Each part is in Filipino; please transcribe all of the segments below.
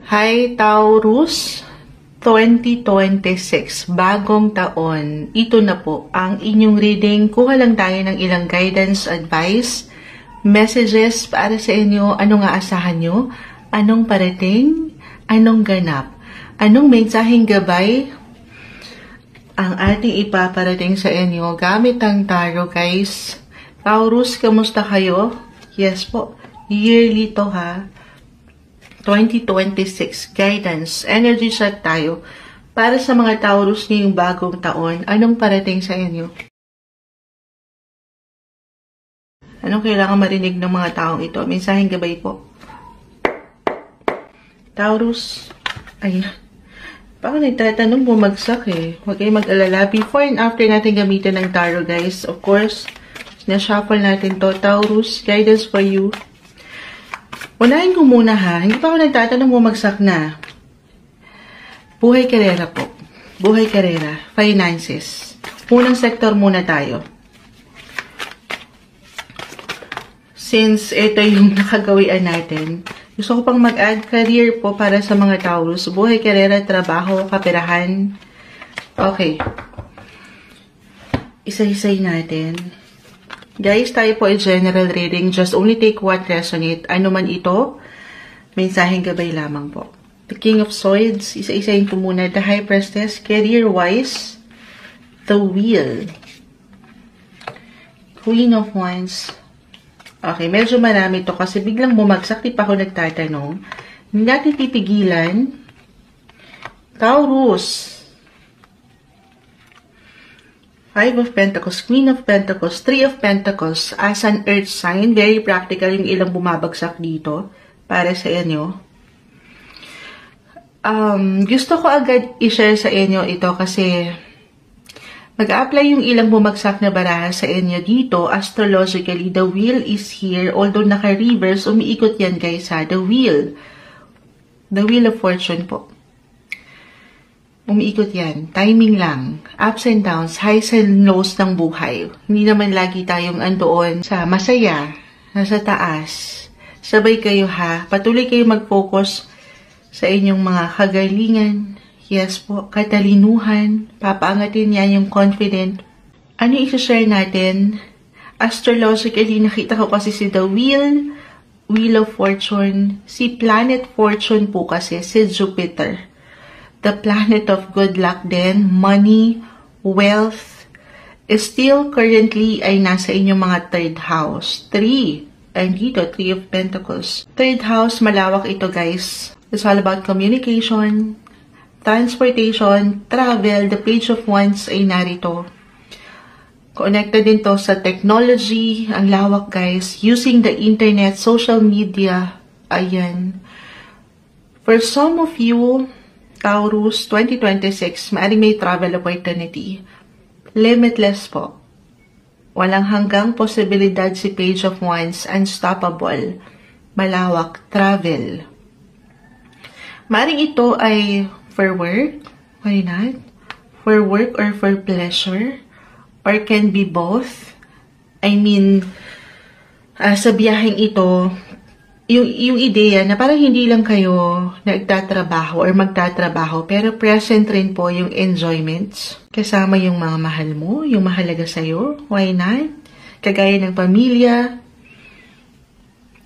Hi Taurus, 2026, bagong taon. Ito na po ang inyong reading. Kuha lang tayo ng ilang guidance, advice, messages para sa inyo. Anong aasahan nyo? Anong parating? Anong ganap? Anong mensaheng gabay ang ating ipaparating sa inyo gamit ang tarot, guys? Taurus, kamusta kayo? Yes po, yearly to ha. 2026 guidance, energy check tayo para sa mga Taurus ngayong bagong taon. Anong parating sa inyo? Anong kailangan marinig ng mga taong ito? Mensaheng gabay po. Taurus, ayan. Baka nagtatanong, bumagsak eh. Huwag kayong mag-alala. Before and after natin gamitin ng tarot, guys, of course, na-shuffle natin to. Taurus, guidance for you. Unahin ko muna ha, hindi pa ako nagtatanong, bumagsak na. Buhay karera po. Buhay karera. Finances. Unang sektor muna tayo. Since ito yung nakagawian natin, gusto ko pang mag-add career po para sa mga Taurus. Buhay karera, trabaho, kaperahan. Okay. Isa-isay natin. Guys, tayo po ay general reading. Just only take what resonate. Ano man ito, mensaheng gabay lamang po. The King of Swords, isa-isayin po muna. The High Priestess, career-wise, the Wheel. Queen of Wands. Okay, medyo marami to kasi biglang bumagsak. Di pa ako nagtatanong. Hindi natin pipigilan. Taurus. Five of Pentacles, Queen of Pentacles, Three of Pentacles, as an earth sign. Very practical yung ilang bumabagsak dito para sa inyo. Gusto ko agad i-share sa inyo ito kasi mag-apply yung ilang bumagsak na baraha sa inyo dito. Astrologically, the Wheel is here. Although naka-reverse, umiikot yan guys ha. The Wheel. The Wheel of Fortune po. Umiikot yan. Timing lang. Ups and downs, highs and lows ng buhay. Hindi naman lagi tayong andoon sa masaya, nasa taas. Sabay kayo ha. Patuloy kayo mag-focus sa inyong mga kagalingan. Yes po, katalinuhan. Papaangatin yan yung confident. Ano i-share natin? Astrologically, nakita ko kasi si The Wheel, Wheel of Fortune. Si Planet Fortune po kasi, si Jupiter. The planet of good luck din, money, wealth, still currently ay nasa inyong mga third house. 3. And dito, 3 of Pentacles. Third house, malawak ito guys. It's all about communication, transportation, travel. The Page of Wands ay narito. Connected din to sa technology. Ang lawak guys. Using the internet, social media. Ayan. For some of you, Taurus, 2026, maaaring may travel opportunity. Limitless po. Walang hanggang posibilidad si Page of Wands, unstoppable. Malawak, travel. Maaaring ito ay for work, why not? For work or for pleasure, or can be both. I mean, sa biyaheng ito, yung ideya na parang hindi lang kayo nagtatrabaho or magtatrabaho, pero present rin po yung enjoyments. Kasama yung mga mahal mo, yung mahalaga sa'yo. Why not? Kagaya ng pamilya.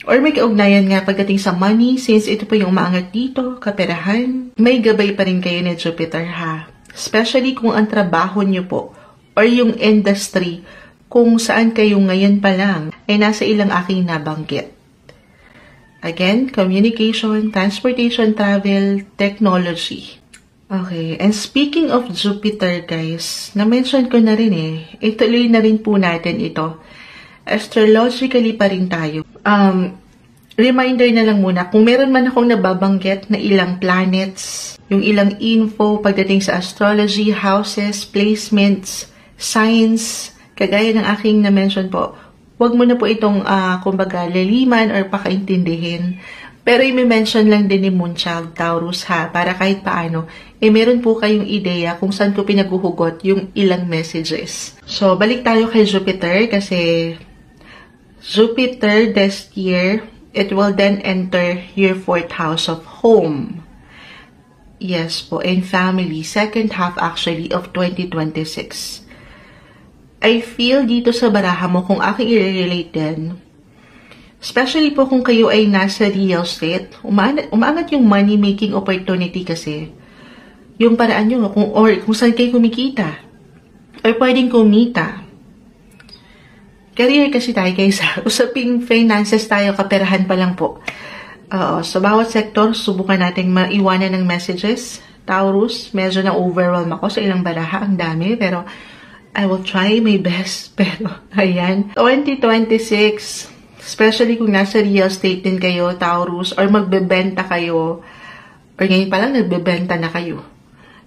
Or may kaugnayan nga pagdating sa money, since ito po yung umaangat dito, kaperahan. May gabay pa rin kayo ni Jupiter ha. Especially kung ang trabaho nyo po, or yung industry, kung saan kayo ngayon pa lang, ay nasa ilang aking nabanggit. Again, communication, transportation, travel, technology. Okay, and speaking of Jupiter, guys, na-mention ko na rin eh. Ituloy na rin po natin ito. Astrologically pa rin tayo. Reminder na lang muna, kung meron man akong nababanggit na ilang planets, yung ilang info pagdating sa astrology, houses, placements, signs, kagaya ng aking na-mention po, huwag mo na po itong, kumbaga, laliman or pakaintindihin. Pero i-mention lang din ni Moonchild Taurus ha, para kahit paano, meron po kayong ideya kung saan ko pinaguhugot yung ilang messages. So, balik tayo kay Jupiter kasi Jupiter this year, it will then enter your 4th house of home. Yes po, and family, second half actually of 2026. I feel dito sa baraha mo, kung aking i-relate din, especially po kung kayo ay nasa real estate, umaangat yung money-making opportunity kasi. Yung paraan nyo, kung saan kayo kumikita, or pwedeng kumita. Career kasi tayo kaysa. Usaping finances tayo, kaperahan pa lang po. Sa bawat sektor, subukan nating maiwanan ng messages. Taurus, medyo na-overwhelm ako sa ilang baraha. Ang dami, pero I will try my best. Pero, ayan. 2026, especially kung nasa real estate din kayo, Taurus, or magbebenta kayo, or ngayon pa lang nagbebenta na kayo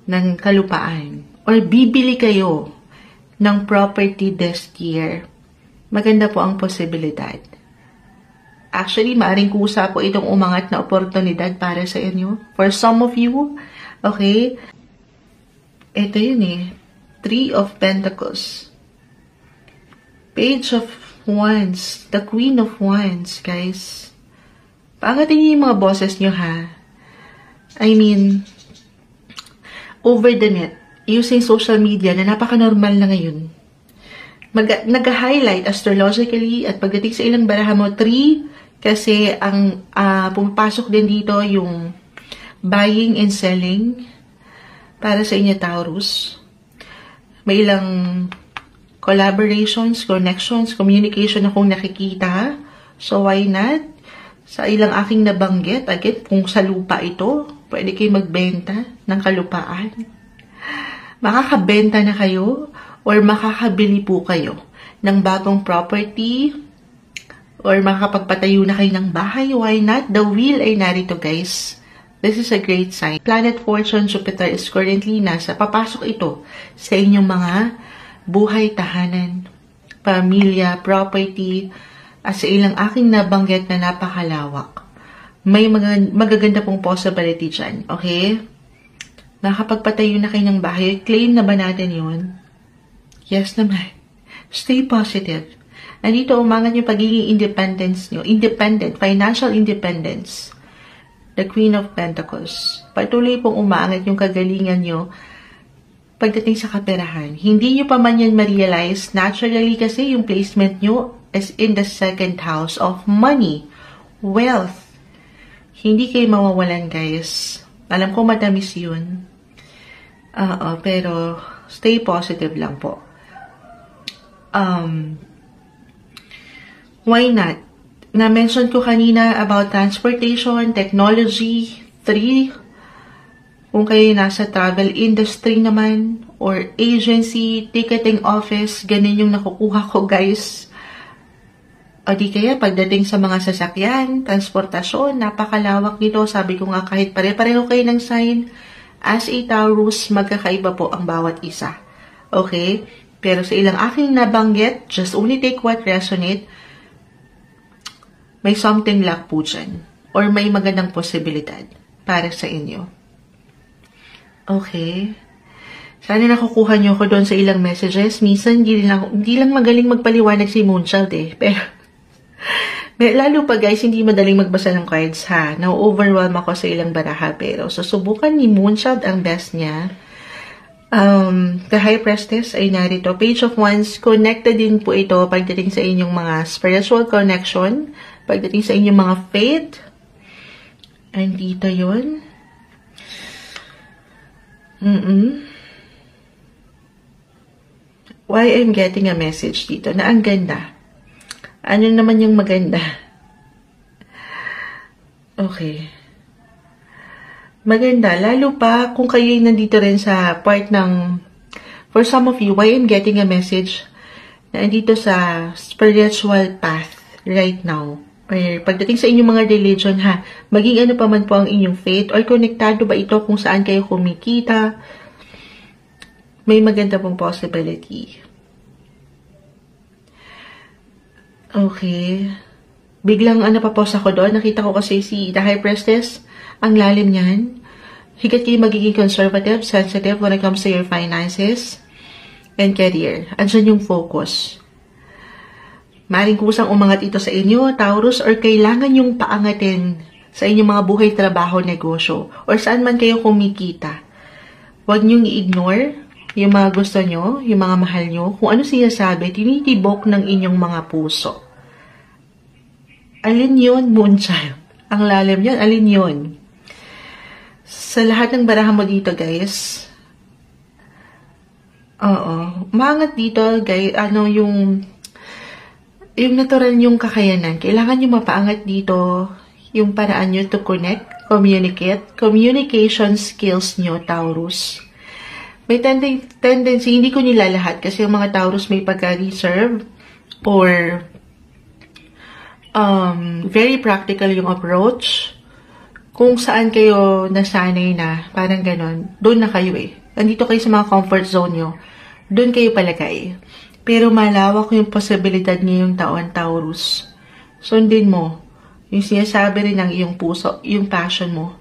ng kalupaan, or bibili kayo ng property this year, maganda po ang posibilidad. Actually, maaring kusa po itong umangat na oportunidad para sa inyo. For some of you, okay, ito yun eh, 3 of Pentacles, Page of Wands, the Queen of Wands, guys. Paangatin niyo yung mga boses nyo, ha? I mean, over the net, using social media na napaka-normal na ngayon. Nag-highlight astrologically at pagdating sa ilang baraha mo, 3, kasi ang pumapasok din dito yung buying and selling para sa inyo, Taurus. May ilang collaborations, connections, communication akong nakikita. So, why not? Sa ilang aking nabanggit, again, kung sa lupa ito, pwede kayo magbenta ng kalupaan. Makakabenta na kayo or makakabili po kayo ng bagong property or makakapagpatayo na kayo ng bahay. Why not? The wheel ay narito, guys. This is a great sign. Planet Fortune Jupiter is currently papasok ito sa inyong mga buhay, tahanan, pamilya, property, at sa ilang aking nabanggit na napakalawak. May magaganda pong possibility dyan, okay? Nakapagpatayo na kayo ng bahay. Claim na ba natin yun? Yes naman. Stay positive. Nandito umangat yung pagiging independence nyo. Independent, financial independence. The Queen of Pentacles. Patuloy pong umangat yung kagalingan nyo pagdating sa kaperahan. Hindi nyo pa man yan ma-realize. Naturally kasi yung placement nyo is in the second house of money, wealth. Hindi kayo mawawalan, guys. Alam ko matamis yun. Pero stay positive lang po. Why not? Na-mention ko kanina about transportation, technology, 3. Kung kayo nasa travel industry naman, or agency, ticketing office, ganun yung nakukuha ko, guys. O di kaya, pagdating sa mga sasakyan, transportasyon, napakalawak nito. Sabi ko nga, kahit pare-pareho kayo ng sign, as a Taurus, magkakaiba po ang bawat isa. Okay? Pero sa ilang aking nabanggit, just only take what resonate, may something luck po dyan. Or may magandang posibilidad para sa inyo. Okay? Sana nakukuha nyo ko doon sa ilang messages. Minsan, hindi lang magaling magpaliwanag si Moonchild eh. Pero, lalo pa guys, hindi madaling magbasa ng cards ha. Na-overwhelm ako sa ilang baraha. Pero, susubukan ni Moonchild ang best niya. The High Priestess ay narito. Page of Wands, connected din po ito pagdating sa inyong mga spiritual connection, pagdating sa inyong mga faith. Andito yun. Why I'm getting a message dito na ang ganda. Ano naman yung maganda? Okay. Maganda. Lalo pa kung kayo nandito rin sa part ng, for some of you, why I'm getting a message na nandito sa spiritual path right now. Or pagdating sa inyong mga religion ha, maging ano pa man po ang inyong faith, or konektado ba ito kung saan kayo kumikita, may maganda pong possibility. Okay. Biglang napapost ako doon. Nakita ko kasi si The High Priestess. Ang lalim niyan. Higit kayo magiging conservative, sensitive when it comes to your finances and career. Andyan yung focus. Maring kusang umangat ito sa inyo, Taurus, or kailangan yung paangatin sa inyong mga buhay, trabaho, negosyo, or saan man kayo kumikita. Huwag niyong i-ignore yung mga gusto nyo, yung mga mahal nyo, kung ano sinasabi, tinitibok ng inyong mga puso. Alin yun, Moonchild? Ang lalim yun, alin yun? Sa lahat ng barahan mo dito, guys, maangat dito, guys, yung natural yung kakayanan. Kailangan nyo mapaangat dito yung paraan nyo to connect, communicate, communication skills nyo, Taurus. May tendency, hindi ko nilalahat kasi yung mga Taurus may pagka-reserve or very practical yung approach. Kung saan kayo nasanay na, parang ganon, doon na kayo eh. Nandito kayo sa mga comfort zone nyo, doon kayo palagay. Pero malawak yung posibilidad ngayong taon, Taurus. Sundin mo yung sinasabi rin ng iyong puso, yung passion mo.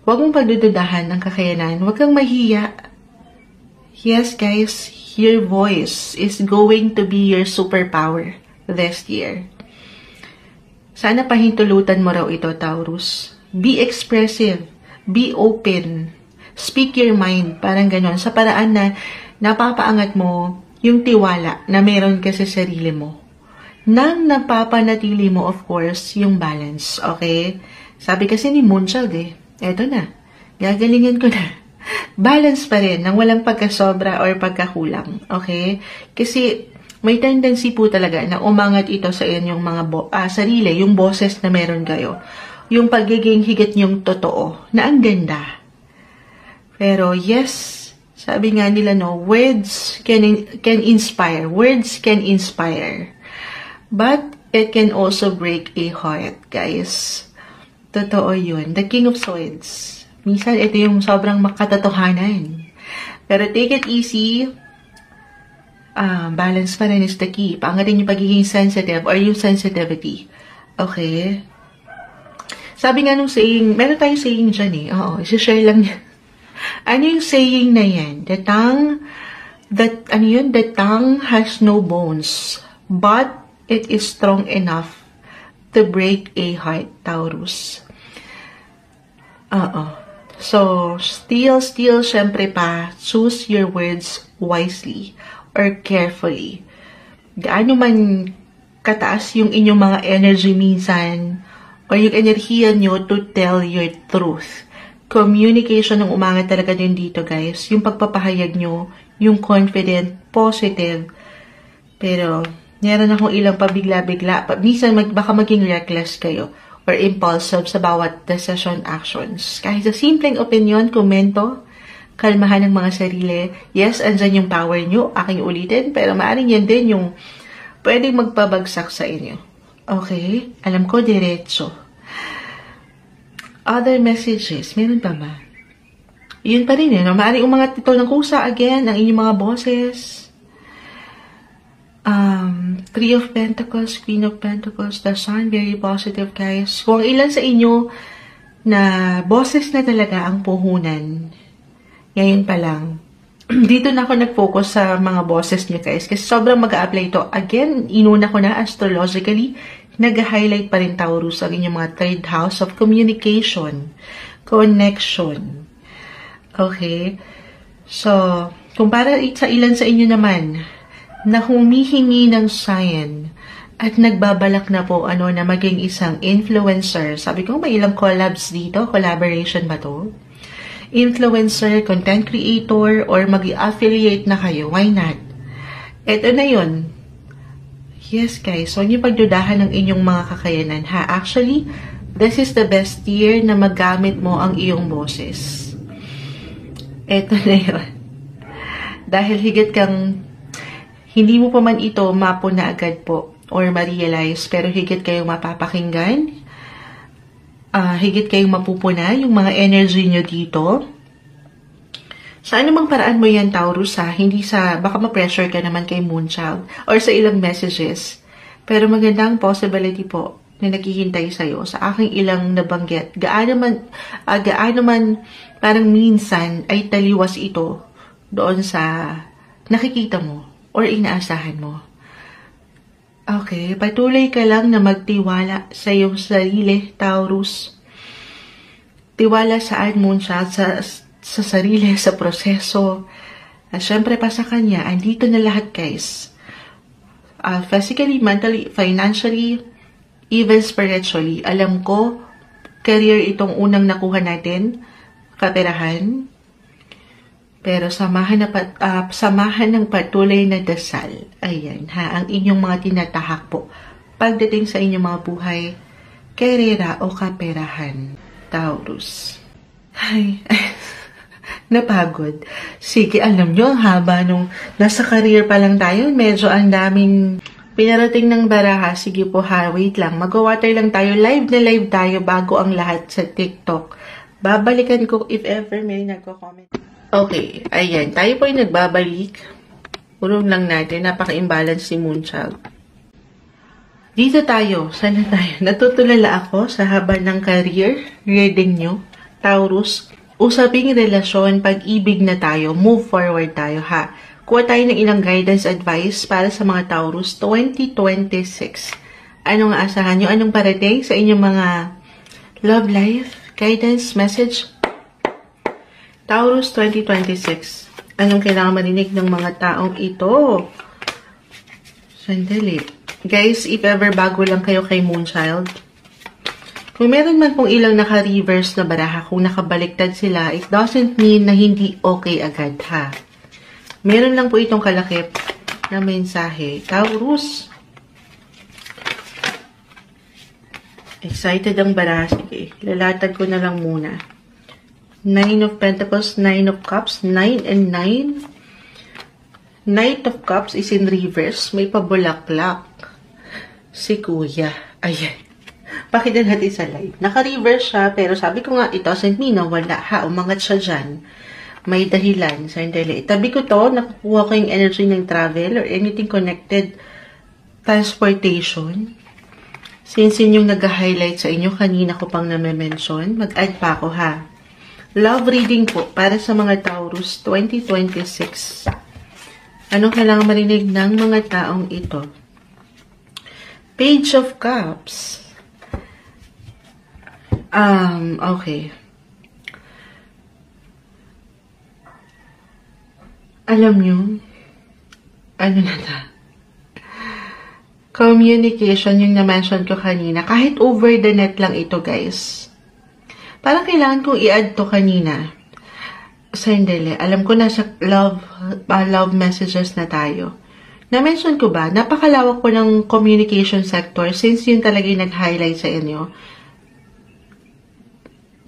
Huwag mong pagdududahan ng kakayanan. Huwag kang mahiya. Yes, guys, your voice is going to be your superpower this year. Sana pahintulutan mo raw ito, Taurus. Be expressive. Be open. Speak your mind. Parang ganon. Sa paraan na napapaangat mo yung tiwala na meron ka sa sarili mo. Nang napapanatili mo, of course, yung balance. Okay? Sabi kasi ni Moonchild eto na. Gagalingan ko na. Balance pa rin nang walang pagkasobra or pagkakulang. Okay? Kasi may tendency po talaga na umangat ito sa inyong mga sarili, yung boses na meron kayo. Yung pagiging higit nyong totoo, na ang ganda. Pero yes, sabi nga nila, no, words can inspire. Words can inspire. But it can also break a heart, guys. Totoo yun. The King of Swords. Minsan, ito yung sobrang makatotohanan. Pero take it easy. Balance pa rin is the key. Paangatin yung pagiging sensitive or yung sensitivity. Okay? Sabi nga nung saying, meron tayong saying dyan eh. Oo, isa-share lang yan. Ano yung saying na yan? The tongue has no bones, but it is strong enough to break a heart, Taurus. So, still, syempre pa, choose your words wisely or carefully. Gaano man kataas yung inyong mga energy minsan or yung enerhiya nyo to tell your truth. Communication ang umangat talaga din dito, guys. Yung pagpapahayag nyo, yung confident, positive. Pero, meron akong ilang pabigla-bigla. Minsan, baka maging reckless kayo or impulsive sa bawat decision actions. Kahit sa simpleng opinion, komento, kalmahan ng mga sarili. Yes, andyan yung power nyo, aking ulitin, pero maaaring yan din yung pwedeng magpabagsak sa inyo. Okay? Alam ko, diretso. Other messages, meron pa ba? Yun pa rin no? Maaaring umangat ito ng kusa again, ang inyong mga boses. Three of Pentacles, Queen of Pentacles, the Sun, very positive, guys. Kung ilan sa inyo na boses na talaga ang puhunan, ngayon pa lang, dito na ako nag-focus sa mga boses nyo, guys, kasi sobrang mag-a-apply ito. Again, inuna ko na astrologically, nag-highlight pa rin, Taurus, ang inyong mga third house of communication, connection. Okay? So, kung para sa ilan sa inyo naman, na humihingi ng sign at nagbabalak na po na maging isang influencer. Sabi ko, may ilang collabs dito. Collaboration ba to? Influencer, content creator, or mag-affiliate na kayo. Why not? Ito na yun. Yes, guys. Huwag niyo pagdudahan ng inyong mga kakayanan, ha? Actually, this is the best year na maggamit mo ang iyong boses. Ito na yun. Dahil higit kang hindi mo pa man ito mapuna agad po or ma-realize, pero higit kayong mapapakinggan, higit kayong mapupuna yung mga energy nyo dito. Sa anumang paraan mo yan, Taurus, ha? Hindi sa, baka ma-pressure ka naman kay Moonchild or sa ilang messages. Pero magandang possibility po na naghihintay sa'yo sa aking ilang nabanggit. Gaano man parang minsan ay taliwas ito doon sa nakikita mo or inaasahan mo. Okay, patuloy ka lang na magtiwala sa iyong sarili, Taurus. Tiwala saan mo siya sa sarili, sa proseso. At syempre pa sa kanya, andito na lahat guys. Physically, mentally, financially, even spiritually. Alam ko, career itong unang nakuha natin, kaperahan. Pero samahan ng patuloy na dasal. Ayan ha, ang inyong mga tinatahak po. Pagdating sa inyong mga buhay, karera o kaperahan, Taurus. Ay, napagod. Sige, alam nyo, ang haba nung nasa career pa lang tayo, medyo ang daming pinarating ng baraha. Sige po ha, wait lang. Mag-water lang tayo. Live na live tayo bago ang lahat sa TikTok. Babalikan ko if ever may nagko-comment. Okay, ayan. Tayo po ay nagbabalik. Urong lang natin. Napaka-imbalance si Moonchild. Dito tayo. Sana tayo. Natutulala ako sa haba ng career. Reading nyo. Taurus. Usaping relasyon. Pag-ibig na tayo. Move forward tayo ha. Kuha tayo ng ilang guidance advice para sa mga Taurus 2026. Anong aasahan nyo? Anong parating sa inyong mga love life? Guidance message? Taurus 2026. Anong kailangan marinig ng mga taong ito? Sandali. Guys, if ever bago lang kayo kay Moonchild, kung meron man pong ilang naka-reverse na baraha, kung nakabaliktad sila, it doesn't mean na hindi okay agad ha. Meron lang po itong kalakip na mensahe. Taurus. Excited ang baraha. Sige, lalatag ko na lang muna. 9 of Pentacles, 9 of Cups, 9 and 9. Knight of Cups is in reverse. May pabulaklak. Si Kuya. Ayan. Pakita natin sa live. Naka-reverse siya, pero sabi ko nga, it doesn't mean na wala ha. Umangat siya dyan. May dahilan. Sandali. Itabi ko to, nakukuha ko yung energy ng travel or anything connected. Transportation. Since yun yung nag-highlight sa inyo, kanina ko pang na-mention, mag-add pa ako ha. Love reading po para sa mga Taurus 2026. Anong kailangan marinig ng mga taong ito? Page of Cups. Okay. Alam nyo, ano na ta? Communication, yung na-mention ko kanina. Kahit over the net lang ito, guys. Parang kailangan kong i-add to kanina. Sandali. Alam ko nasa love messages na tayo. Na-mention ko ba, napakalawak po ng communication sector since yun talaga yung nag-highlight sa inyo.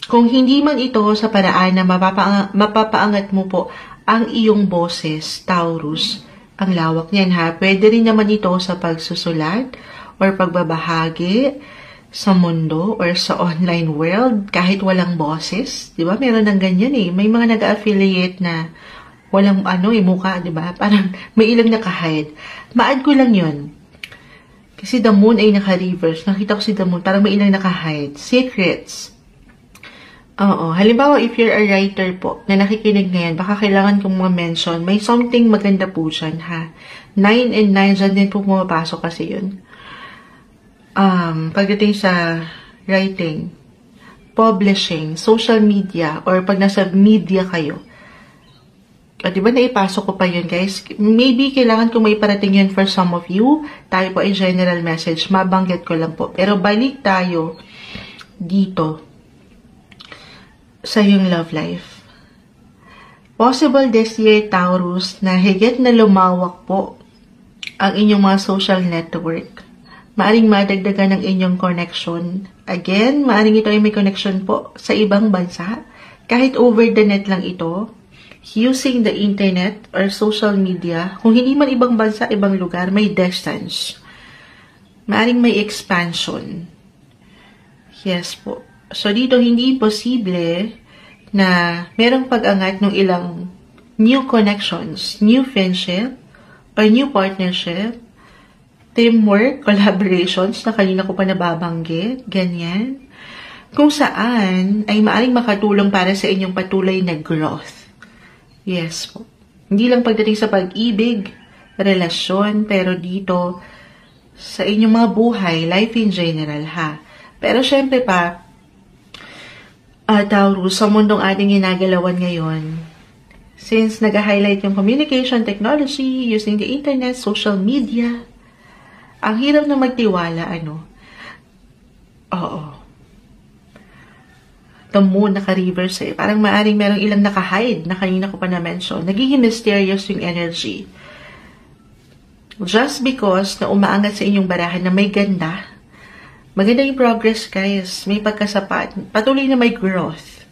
Kung hindi man ito sa paraan na mapapaangat mo po ang iyong boses, Taurus, ang lawak niyan ha. Pwede rin naman ito sa pagsusulat or pagbabahagi sa mundo or sa online world kahit walang boses. Diba? Meron ng ganyan eh. May mga nag-affiliate na walang mukha, diba? Parang may ilang naka-hide. Ma-add ko lang yun. Kasi the moon ay naka-reverse. Nakita ko si the moon, parang may ilang naka-hide. Secrets. Oo. Halimbawa, if you're a writer po, na nakikinig ngayon, baka kailangan kong ma-mention, may something maganda po dyan, ha? 9 and 9, dyan din po pumapasok kasi yun. Pagdating sa writing, publishing, social media, or pag nasa media kayo, diba naipasok ko pa yun, guys? Maybe kailangan ko may parating yun for some of you. Tayo po ay general message. Mabanggit ko lang po. Pero balik tayo dito sa yung love life. Possible this year, Taurus, na higit na lumawak po ang inyong mga social network. Maaring madagdagan ng inyong connection. Again, maaring ito ay may connection po sa ibang bansa. Kahit over the net lang ito, using the internet or social media, kung hindi man ibang bansa, ibang lugar, may distance. Maaring may expansion. Yes po. So, dito hindi posible na merong pag-angat ng ilang new connections, new friendship, or new partnership, teamwork, collaborations na kanina ko pa nababanggit, ganyan. Kung saan ay maaring makatulong para sa inyong patuloy na growth. Yes po. Hindi lang pagdating sa pag-ibig, relasyon, pero dito, sa inyong mga buhay, life in general, ha? Pero syempre pa, Taurus, sa mundong ating ginagalawan ngayon, since nag-highlight yung communication technology, using the internet, social media, ang hirap na magtiwala, Oo. The moon naka-reverse eh. Parang maaring merong ilang naka-hide na kanina ko pa na-mention. Nagiging mysterious yung energy. Just because na umaangat sa inyong barahan na may ganda, maganda yung progress, guys. May pagkasapat. Patuloy na may growth.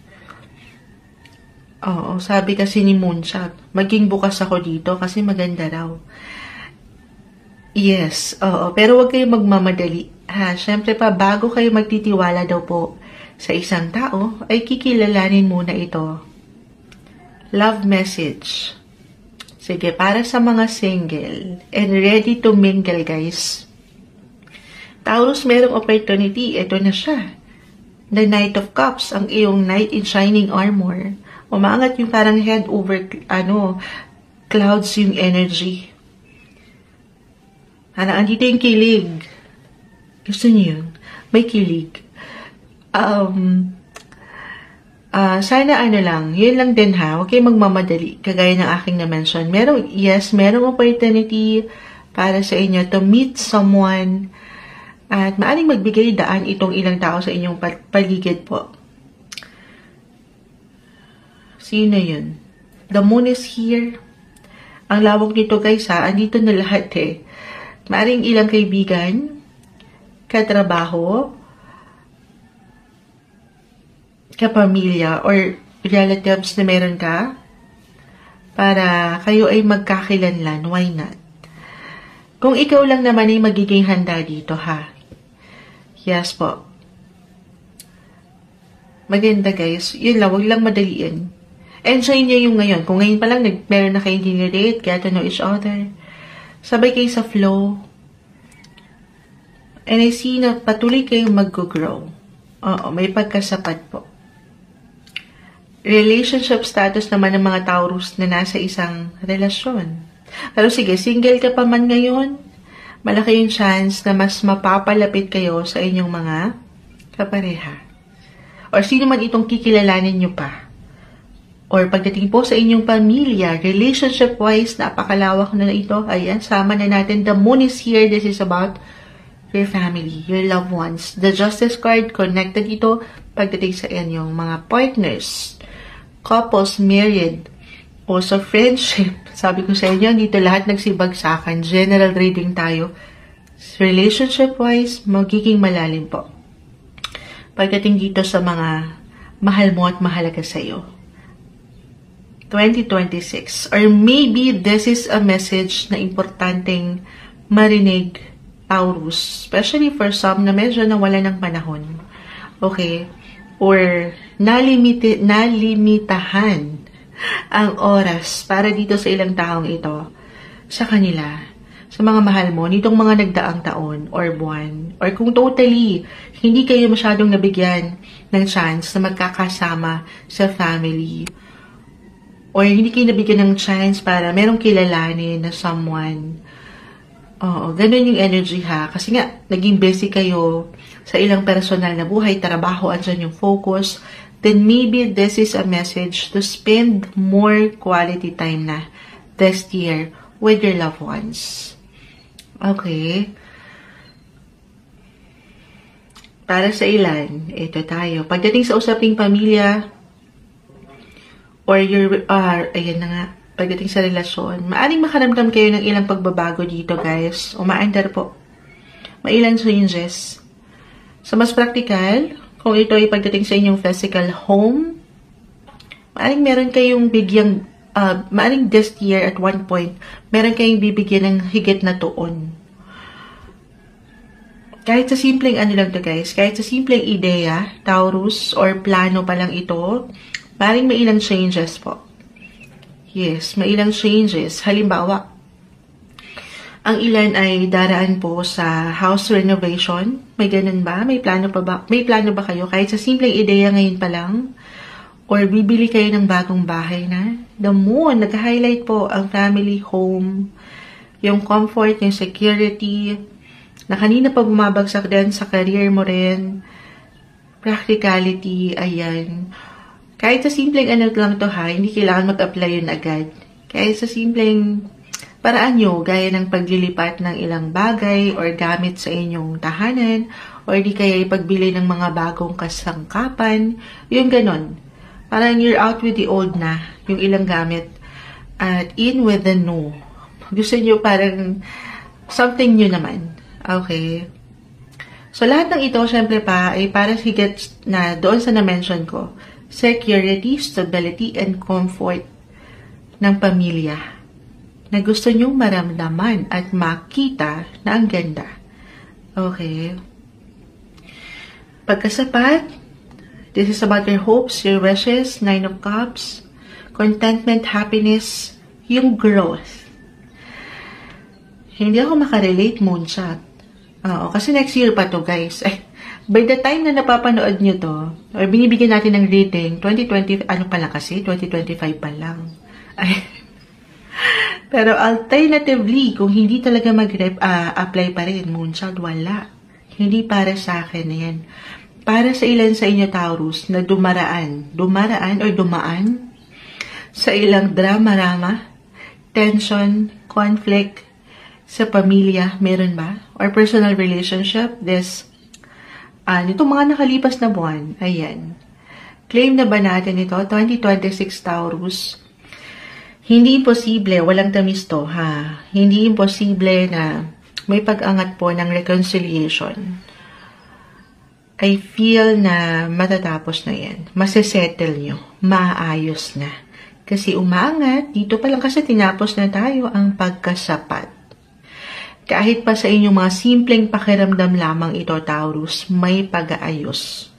Oo, sabi kasi ni Moonshot, maging bukas ako dito kasi maganda raw. Yes, oo. Pero huwag kayong magmamadali. Ha, syempre pa, bago kayo magtitiwala daw po sa isang tao, ay kikilalanin muna ito. Love message. Sige, para sa mga single and ready to mingle, guys. Taurus, merong opportunity. Ito na siya. The Knight of Cups, ang iyong knight in shining armor. Umaangat yung parang head over, clouds yung energy. Andito yung kilig. Gusto niyo yun? May kilig. Sana lang, yun lang din ha, huwag kayong magmamadali, kagaya ng aking na-mention. Merong opportunity para sa inyo to meet someone at maaring magbigay daan itong ilang tao sa inyong paligid po. Sino yun? The moon is here. Ang lawak nito, guys, ha, andito na lahat eh. Maaring ilang kaibigan, katrabaho, kapamilya or relatives na meron ka para kayo ay magkakilanlan. Why not? Kung ikaw lang naman ay magiging handa dito, ha? Yes po. Maganda, guys. Yun lang, wag lang madaliin. Enjoy niyo yung ngayon. Kung ngayon pa lang meron na kayong dinidate, get to know each other. Sabay kayo sa flow. And I see na patuloy kayong mag-grow. Oo, may pagkasapat po. Relationship status naman ng mga Taurus na nasa isang relasyon. Pero sige, single ka pa man ngayon, malaki yung chance na mas mapapalapit kayo sa inyong mga kapareha. Or sino man itong kikilalanin nyo pa. Or pagdating po sa inyong pamilya, relationship-wise, napakalawak na ito. Ayan, sama na natin. The moon is here. This is about your family, your loved ones. The Justice card, connected ito pagdating sa inyong mga partners, couples, married, also friendship. Sabi ko sa inyo, dito lahat nagsibagsakan. General reading tayo. Relationship-wise, magiging malalim po. Pagdating dito sa mga mahal mo at mahalaga sa iyo. 2026. Or maybe this is a message na importanteng marinig, Taurus. Especially for some na medyo nawala ng panahon. Okay? Or nalimitahan ang oras para dito sa ilang taong ito sa kanila. Sa mga mahal mo, nitong mga nagdaang taon or buwan. Or kung totally, hindi kayo masyadong nabigyan ng chance na magkakasama sa family. Or hindi kayo nabigyan ng chance para merong kilalanin na someone. Oo, ganun yung energy ha. Kasi nga, naging busy kayo sa ilang personal na buhay, trabaho, andyan yung focus. Then maybe this is a message to spend more quality time na this year with your loved ones. Okay. Para sa ilan, ito tayo. Pagdating sa usaping pamilya, or ayan na nga, pagdating sa relasyon, maaring makaramdam kayo ng ilang pagbabago dito, guys. Umaandar po. May ilang changes. Sa mas practical, kung ito ay pagdating sa inyong physical home, maaring meron kayong bigyang, maaring this year at one point, meron kayong bibigyan ng higit na tuon. Kahit sa simpleng lang to, guys, kahit sa simpleng ideya, Taurus, or plano pa lang ito, maring may ilang changes po. Yes, may ilang changes. Halimbawa, ang ilan ay daraan po sa house renovation. May ganun ba? May plano ba kayo? Kahit sa simpleng ideya ngayon pa lang? Or bibili kayo ng bagong bahay na? The moon, nag-highlight po ang family home, yung comfort, yung security, na kanina pa bumabagsak din sa career mo rin. Practicality, ayan. Kahit sa simpleng ano lang to ha, hindi kailangan mag-apply yun agad. Kahit sa simpleng paraan nyo, gaya ng paglilipat ng ilang bagay or gamit sa inyong tahanan, or di kaya ipagbili ng mga bagong kasangkapan, yung ganon. Parang you're out with the old na, yung ilang gamit, at in with the new. Gusto nyo parang something new naman. Okay. So, lahat ng ito, syempre pa, ay para higit na doon sa na-mention ko, security, stability, and comfort ng pamilya na gusto nyong maramdaman at makita na ang ganda. Okay. Pagkasapat, this is about your hopes, your wishes, 9 of Cups, contentment, happiness, yung growth. Hindi ako makarelate, Moonshot. Oo, kasi next year pa to, guys. By the time na napapanood nyo to, or binibigyan natin ng rating, 2020, ano pa lang kasi? 2025 pa lang. Pero alternatively, kung hindi talaga mag-apply pa rin, Moonshot, wala. Hindi para sa akin na yan. Para sa ilan sa inyo, Taurus, na dumaan o dumaan sa ilang drama-rama, tension, conflict sa pamilya, meron ba? Or personal relationship, nitong mga nakalipas na buwan, ayan. Claim na ba natin ito? 2026 Taurus. Hindi imposible, walang tamis to, ha? Hindi imposible na may pag-angat po ng reconciliation. I feel na matatapos na yan. Masesettle nyo. Maayos na. Kasi umaangat, dito pa lang kasi tinapos na tayo ang pagkasapat. Kahit pa sa inyong mga simpleng pakiramdam lamang ito, Taurus, may pag-aayos.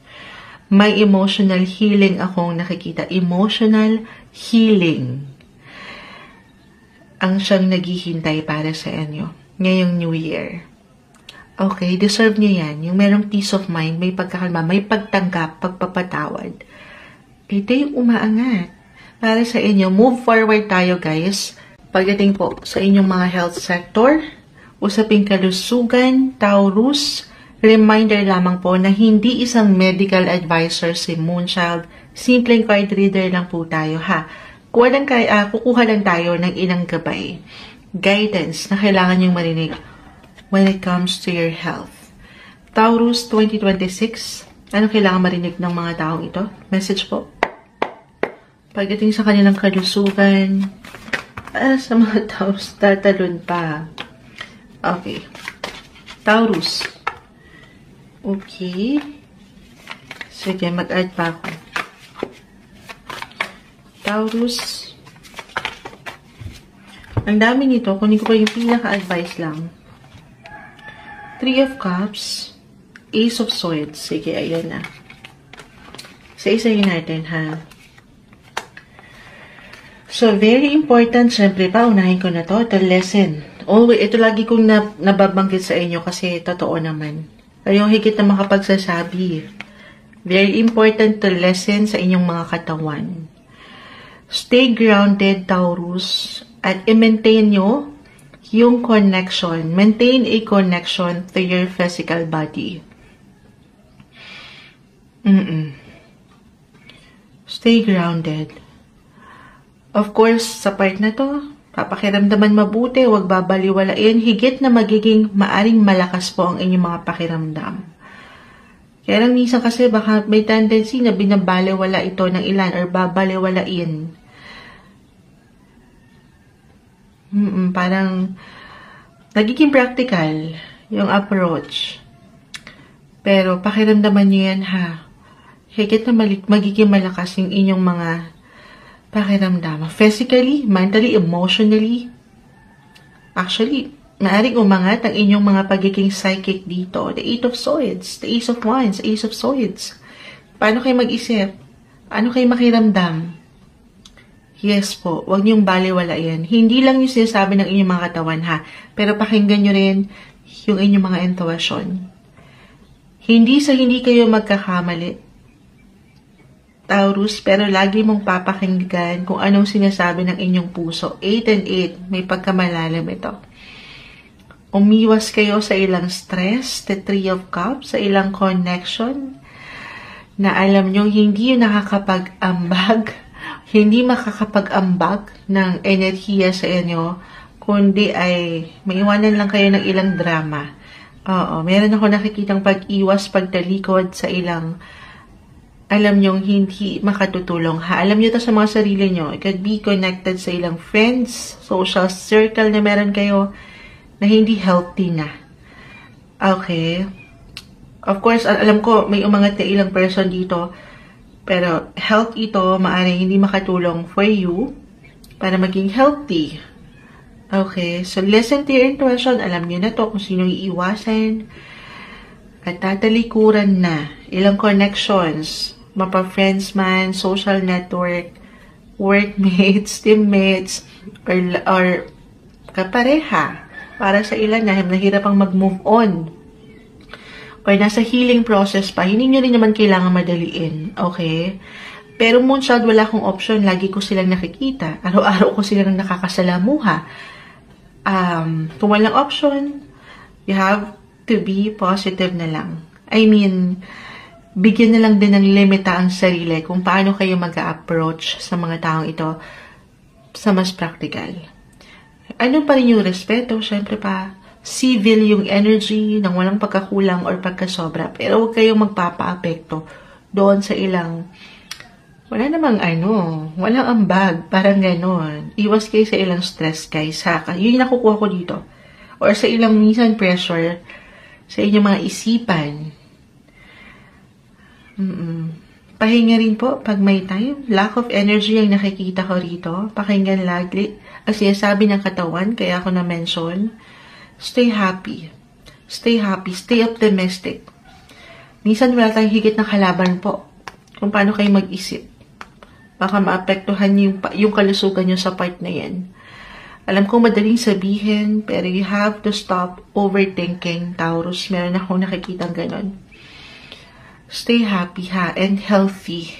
May emotional healing akong nakikita. Emotional healing ang siyang naghihintay para sa inyo ngayong New Year. Okay, deserve nyo yan. Yung merong peace of mind, may pagkakalma, may pagtanggap, pagpapatawad. Ito yung umaangat. Para sa inyo, move forward tayo, guys. Pagdating po sa inyong mga health sector, usaping kalusugan, Taurus, reminder lamang po na hindi isang medical advisor si Moonchild. Simpleng card reader lang po tayo, ha? Kukuha lang tayo ng ilang gabay, guidance na kailangan yung marinig when it comes to your health. Taurus 2026, ano kailangan marinig ng mga taong ito? Message po. Pagdating sa kanilang kalusugan, sa mga Taurus, tatalon pa. Okay. Taurus. Okay. Sige, mag-add pa ako. Taurus. Ang dami nito. Kunin ko pa yung pinaka-advice lang. 3 of Cups. Ace of Swords. Sige, ayan na. Isa-isayin natin, ha? So, very important. Siyempre pa, unahin ko na to. The lesson. Always, ito lagi kong nababanggit sa inyo kasi totoo naman. Kayong higit na makapagsasabi. Very important to lesson sa inyong mga katawan. Stay grounded, Taurus, at i-maintain nyo yung connection. Maintain a connection to your physical body. Stay grounded. Of course, sa part na to, papakiramdaman mabuti, huwag babaliwalain, higit na magiging maaring malakas po ang inyong mga pakiramdam. Kaya lang minsan kasi baka may tendency na binabaliwala ito ng ilan or babaliwalain. Parang nagiging practical yung approach. Pero pakiramdaman nyo yan, ha. Higit na magiging malakas yung inyong mga pakiramdam. Physically, mentally, emotionally. Actually, maaring umangat ang inyong mga pagiging psychic dito. The 8 of Swords, the Ace of Wands, Ace of Swords. Paano kayo mag-isip? Ano kayo makiramdam? Yes po, huwag niyong baliwalain. Hindi lang yung sinasabi ng inyong mga katawan, ha? Pero pakinggan nyo rin yung inyong mga intuition. Hindi kayo magkakamali, Taurus, pero lagi mong papakinggan kung anong sinasabi ng inyong puso. 8 and 8, may pagkamalalim ito. umiwas kayo sa ilang stress, the Three of Cups, sa ilang connection, na alam nyo hindi yung nakakapag-ambag, hindi makakapag-ambag ng enerhiya sa inyo, kundi ay maiwanan lang kayo ng ilang drama. Oo, meron ako nakikitang pag-iwas, pagtalikod sa ilang, alam nyo, hindi makatutulong ha. Alam nyo to sa mga sarili nyo. It could be connected sa ilang friends, social circle na meron kayo, na hindi healthy na. Okay. Of course, alam ko, may umangat na ilang person dito, pero health ito, maaaring hindi makatulong for you, para maging healthy. Okay, so listen to your intuition. Alam niyo na to kung sino iiwasan. At tatalikuran na. Ilang connections. Mapa-friends man, social network, workmates, teammates, or kapareha. Para sa ilan na nahirap ang mag-move on. Or nasa healing process pa. Hindi nyo rin naman kailangan madaliin. Okay? Pero Moonchild, wala akong option. Lagi ko silang nakikita. Araw-araw ko silang nakakasalamuha. Kung walang option, you have to be positive na lang. I mean, bigyan na lang din ng limita ang sarili kung paano kayo mag-approach sa mga taong ito sa mas practical. Ano pa rin yung respeto? Syempre pa, civil yung energy ng walang pagkakulang or pagkasobra. Pero huwag kayong magpapa-apekto doon sa ilang wala namang walang ambag, parang ganon. Iwas kayo sa ilang stress, guys, ha? Yun yung nakukuha ko dito. Or sa ilang minsan pressure sa inyong mga isipan. Pahinga rin po pag may time. Lack of energy ang nakikita ko rito. Pakinggan lagi. Ang sinasabi ng katawan, kaya ako na-mention, stay happy. Stay happy. Stay optimistic. Minsan wala tayong higit ng kalaban po kung paano kayo mag-isip. Baka maapektuhan yung kalusugan nyo sa part na yan. Alam ko madaling sabihin, pero you have to stop overthinking, Taurus. Meron akong nakikitang ganon. Stay happy ha, and healthy.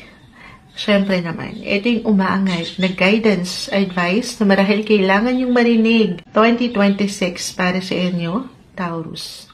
Siyempre naman, ito yung umaangat na guidance, advice na marahil kailangan yung marinig. 2026 para sa inyo, Taurus.